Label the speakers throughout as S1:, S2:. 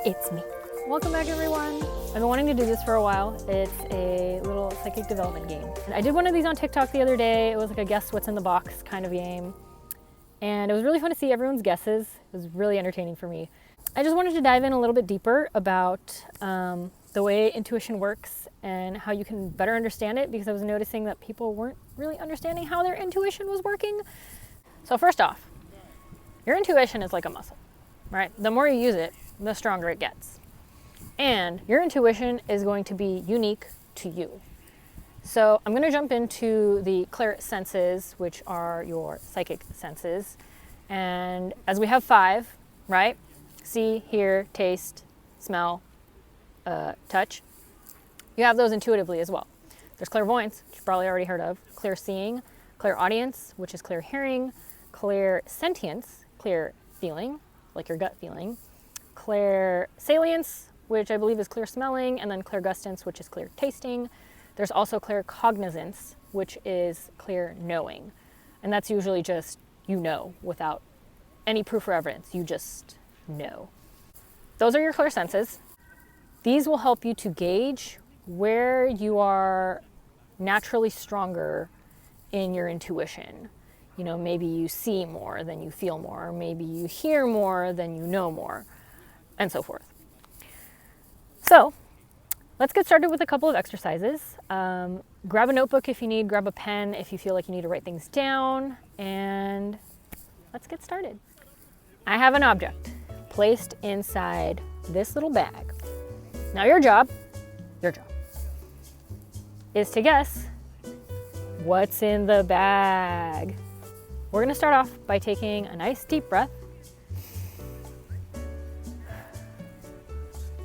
S1: it's me. Welcome back, everyone. I've been wanting to do this for a while. It's a little psychic development game. And I did one of these on TikTok the other day. It was like a guess what's in the box kind of game. And it was really fun to see everyone's guesses. It was really entertaining for me. I just wanted to dive in a little bit deeper about the way intuition works and how you can better understand it, because I was noticing that people weren't really understanding how their intuition was working. So first off, your intuition is like a muscle, right? The more you use it, the stronger it gets. And your intuition is going to be unique to you. So I'm going to jump into the clairsenses, which are your psychic senses. And as we have 5, right? See, hear, taste, smell, touch. You have those intuitively as well. There's clairvoyance, which you've probably already heard of, clairseeing, clairaudience, which is clear hearing, clairsentience, clear feeling, like your gut feeling, clairsalience, which I believe is clear smelling, and then clairgustance, which is clear tasting. There's also claircognizance, which is clear knowing. And that's usually just you know without any proof or evidence. You just know. Those are your clairsenses. These will help you to gauge where you are naturally stronger in your intuition. You know, maybe you see more than you feel more, or maybe you hear more than you know more, and so forth. So let's get started with a couple of exercises. Grab a notebook if you need, grab a pen if you feel like you need to write things down, and let's get started. I have an object placed inside this little bag. Now your job is to guess what's in the bag. We're gonna start off by taking a nice deep breath.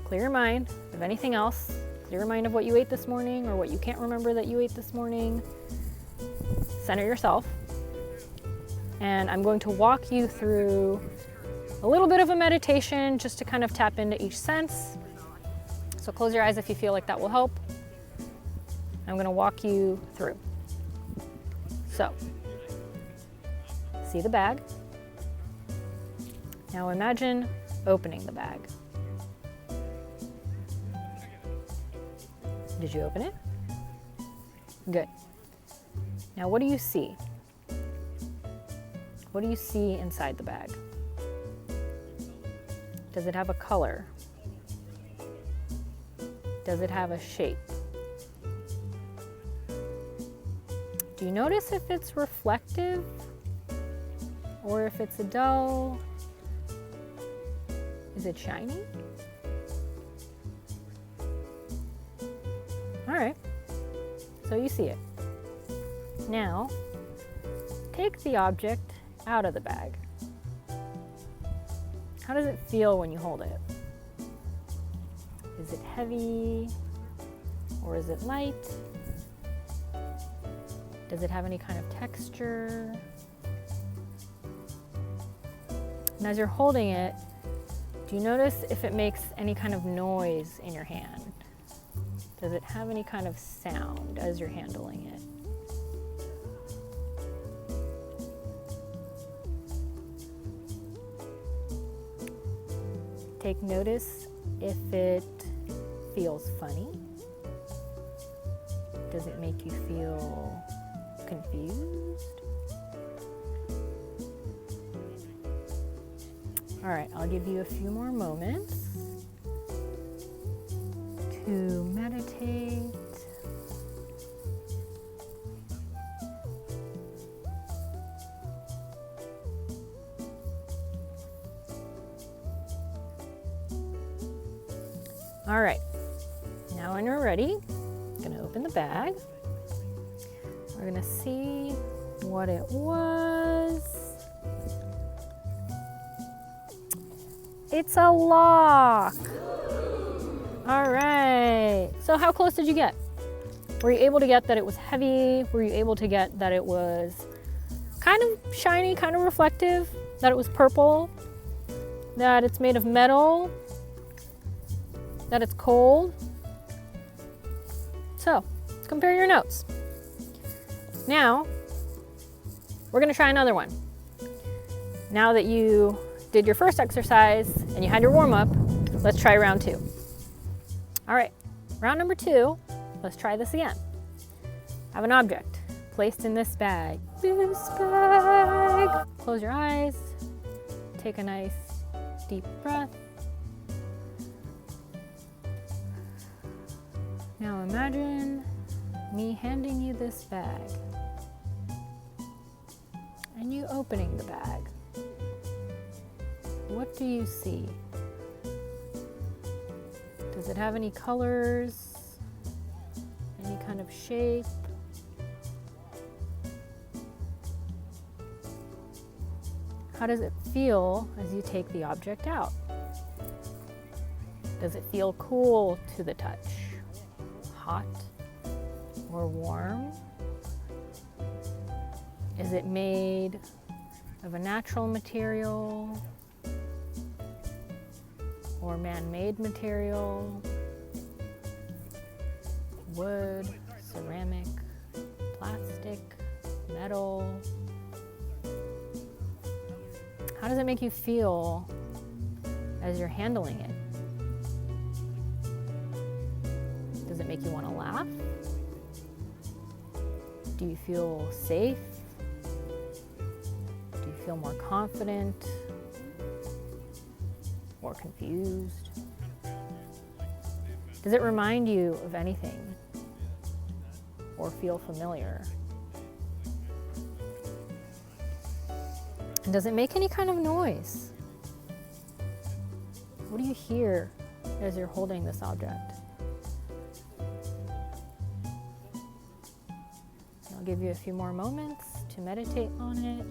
S1: Clear your mind of anything else. Clear your mind of what you ate this morning or what you can't remember that you ate this morning. Center yourself. And I'm going to walk you through a little bit of a meditation just to kind of tap into each sense. So close your eyes if you feel like that will help. I'm going to walk you through. So, see the bag. Now imagine opening the bag. Did you open it? Good. Now what do you see? What do you see inside the bag? Does it have a color? Does it have a shape? Do you notice if it's reflective or if it's a dull? Is it shiny? All right, so you see it. Now, take the object out of the bag. How does it feel when you hold it? Is it heavy or is it light? Does it have any kind of texture? And as you're holding it, do you notice if it makes any kind of noise in your hand? Does it have any kind of sound as you're handling it? Take notice if it feels funny. Does it make you feel confused? All right, I'll give you a few more moments to meditate. All right, now when you're ready, I'm gonna open the bag. We're gonna see what it was. It's a lock. All right, so how close did you get? Were you able to get that it was heavy? Were you able to get that it was kind of shiny, kind of reflective, that it was purple, that it's made of metal, that it's cold? So, let's compare your notes. Now, we're gonna try another one. Now that you did your first exercise and you had your warm-up, let's try round 2. All right, round number 2, let's try this again. I have an object placed in this bag. This bag. Close your eyes, take a nice deep breath. Now imagine me handing you this bag and you opening the bag. What do you see? Does it have any colors? Any kind of shape? How does it feel as you take the object out? Does it feel cool to the touch? Hot or warm? Is it made of a natural material or man-made material? Wood, ceramic, plastic, metal? How does it make you feel as you're handling it? Does it make you want to laugh? Do you feel safe? Do you feel more confident or confused? Does it remind you of anything or feel familiar? And does it make any kind of noise? What do you hear as you're holding this object? I'll give you a few more moments to meditate on it.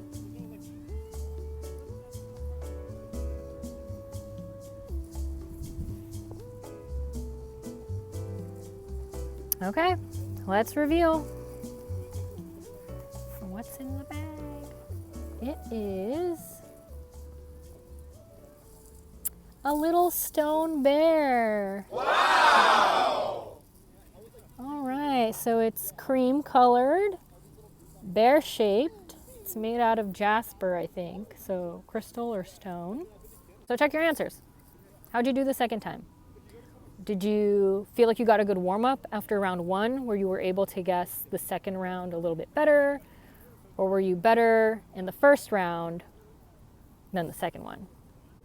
S1: Okay, let's reveal what's in the bag. It is a little stone bear.
S2: Wow!
S1: All right, so it's cream colored, bear shaped. It's made out of jasper, I think, so crystal or stone. So check your answers. How'd you do the second time? Did you feel like you got a good warm up after round 1 where you were able to guess the second round a little bit better? Or were you better in the first round than the second one?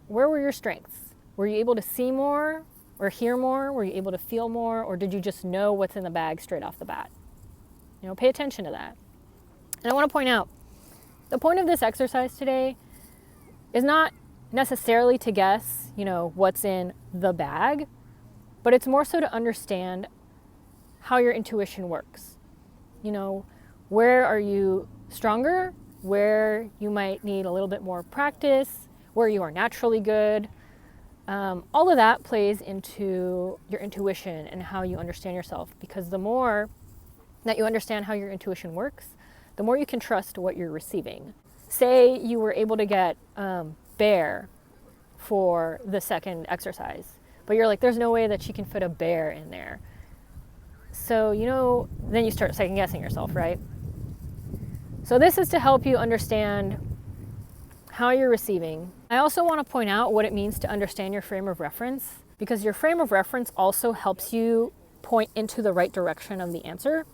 S1: Where were your strengths? Were you able to see more or hear more? Were you able to feel more? Or did you just know what's in the bag straight off the bat? You know, pay attention to that. And I want to point out, the point of this exercise today is not necessarily to guess, you know, what's in the bag, but it's more so to understand how your intuition works. You know, where are you stronger, where you might need a little bit more practice, where you are naturally good. All of that plays into your intuition and how you understand yourself, because the more that you understand how your intuition works, the more you can trust what you're receiving. Say you were able to get bear for the second exercise, but you're like, there's no way that she can fit a bear in there. So, you know, then you start second guessing yourself, right? So this is to help you understand how you're receiving. I also want to point out what it means to understand your frame of reference, because your frame of reference also helps you point into the right direction of the answer.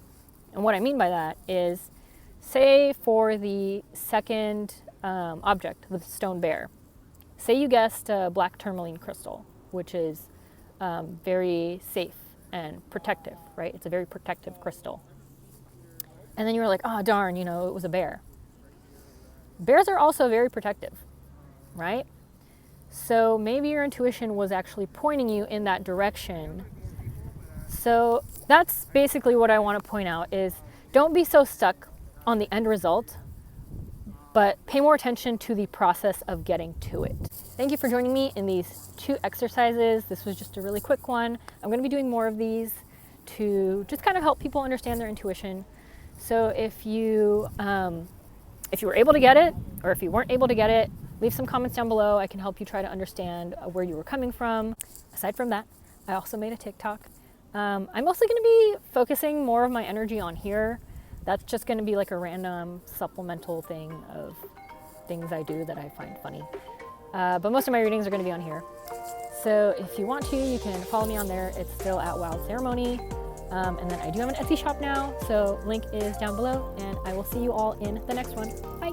S1: And what I mean by that is, say for the second object, the stone bear, say you guessed a black tourmaline crystal, which is very safe and protective, right? It's a very protective crystal. And then you were like, oh, darn, you know, it was a bear. Bears are also very protective, right? So maybe your intuition was actually pointing you in that direction. So that's basically what I want to point out is, don't be so stuck on the end result, but pay more attention to the process of getting to it. Thank you for joining me in these 2 exercises. This was just a really quick one. I'm going to be doing more of these to just kind of help people understand their intuition. So if you were able to get it, or if you weren't able to get it, leave some comments down below. I can help you try to understand where you were coming from. Aside from that, I also made a TikTok. I'm mostly going to be focusing more of my energy on here. That's just going to be like a random supplemental thing of things I do that I find funny. But most of my readings are going to be on here. So if you want to, you can follow me on there. It's still at Wild Ceremony. And then I do have an Etsy shop now, so link is down below, and I will see you all in the next one. Bye.